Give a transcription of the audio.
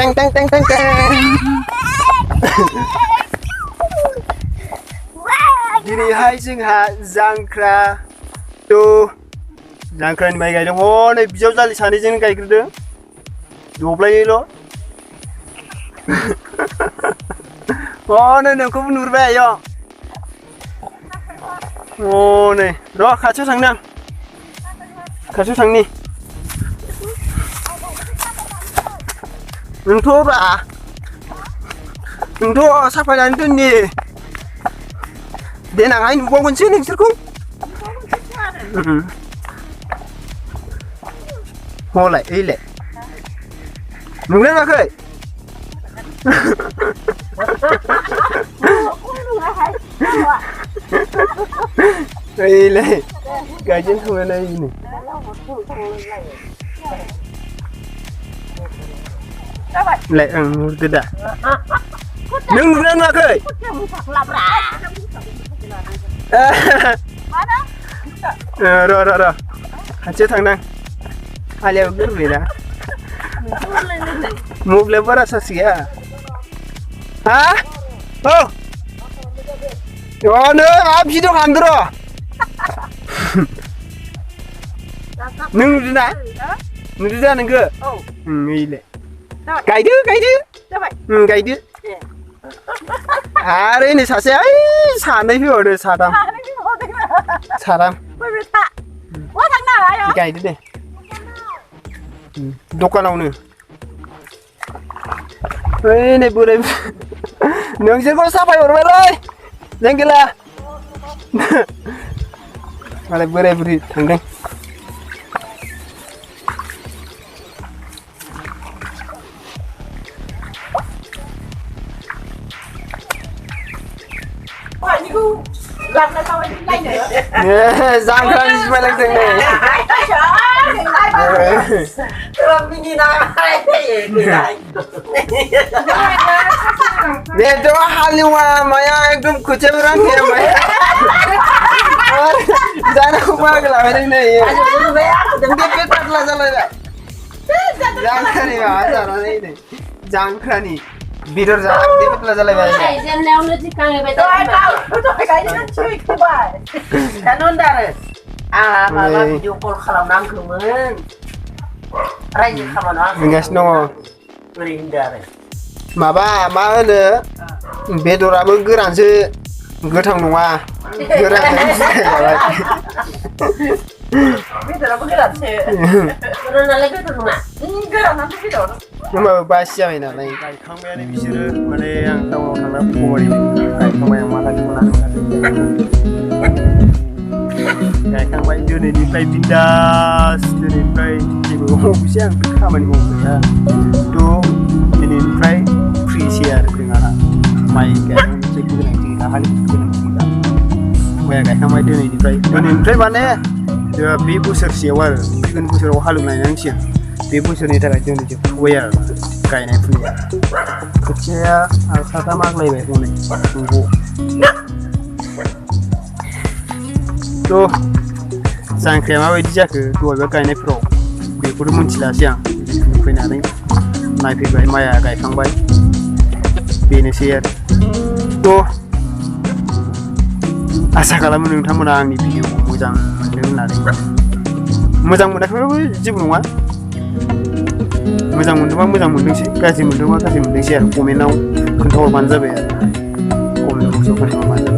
teng teng teng teng teng. दिनैहाय जोंहा जांख्रा तो जांख्रानि माइ गायदों हनै बिजावजालि सानैजों गायग्रोदों दब्लायनैल' हनै नोंखौबो नुहुरबाय आयं हनै र' खाथियाव थांनो आं खाथियाव थांनि नोंथ' साफायनानै दोननि देनांहाय नुबावगोनसै नोंसोरखौ हलाय ओइलाय नुलाय माखै ओइलाय गायजेन थांनानै नै लाय ओं नुदो दा नों नुदों नुवाखै र' खाथियाव थांनां आलियाव गोरलैना मबाइलाव बारा चार्ज गैया हा औ नै मा भिडिअ खालामदों र' नों नुदों ना नोंखो ओइलाय गायदो गायदो आरो नै सासे ओइ सानै फैबावदो साथाम गायदो दे दखानावनो ओइ नै बोराय नोंसोरखौ साफाय हरबायलै जेंगेला मालाय बोराय बुरि थांदों जांख्रानि जुमायलांदों नै बेथ' हालेवा माया एकदम खोथियाबो रानखाया माया जानाखौ बाहागो लाबाय नै बेथारला जालायबाय जांख्रानि माबा जानानै नै जांख्रानि bedor जाना बेथारला जालायबाय जेननायावनो दिखांबाय दानो माबा भिडिअ कल खालामनांगौमोन रायजो खालामना बुंगासिनो दङ ओरै होनदो आरो माबा मा होनो बेदराबो गोरानसो गोथां नङा गोरानसो जाबाय बेदराबो गोरानसो गोरानालाय बेदर नङा गोरानाथ' बेदर होमबाबो बासि जाबाय नालाय गायखांबायानो बिसोरो माने आं टाउनाव थांना खबर गायखांबाय आं मालाय गायखांबाय दिनैनिफ्राय बिन्दास दिनैनिफ्राय जेबो मावसै आं खामानि मावग्रा थ' दिनैनिफ्राय फ्रिसै आरो जोंहा माइ गायनायनि जेबो गोनांथि गैला हालेवनो गोनांथि गैला माइया गायखांबाय दिनैनिफ्राय माने बे बोसोरसेयाव आरो फैगोन बोसोराव हालेवनायनांसिगोन बे बोसोरनि थाखाय जोंनि जोबथ'बाय आरो गायनाय फुनाया खोथियाया आरो साथाम आग्लायबाय हनै नंगौ थ' जांख्राया माबायदि जाखो दहायबा गायनायफोराव बेखौथ' मिथिलासै आं फैनानै नायफैबाय माइया गायखांबाय बेनोसै आरो थ' आसा खालामो नोंथांमोना आंनि भिडिअखौ मोजां मोनदों होननानै मोजां मोनाखैबाबो जेबो नङा मोजां मोनदोंबा मोजां मोनदोंसै गाज्रि मोनदोंबा गाज्रि मोनदोंसै आरो कमेन्टआव खोन्थाहरबानो जाबाय आरो कमेन्ट बक्सआव खोन्थाहरबानो जाबाय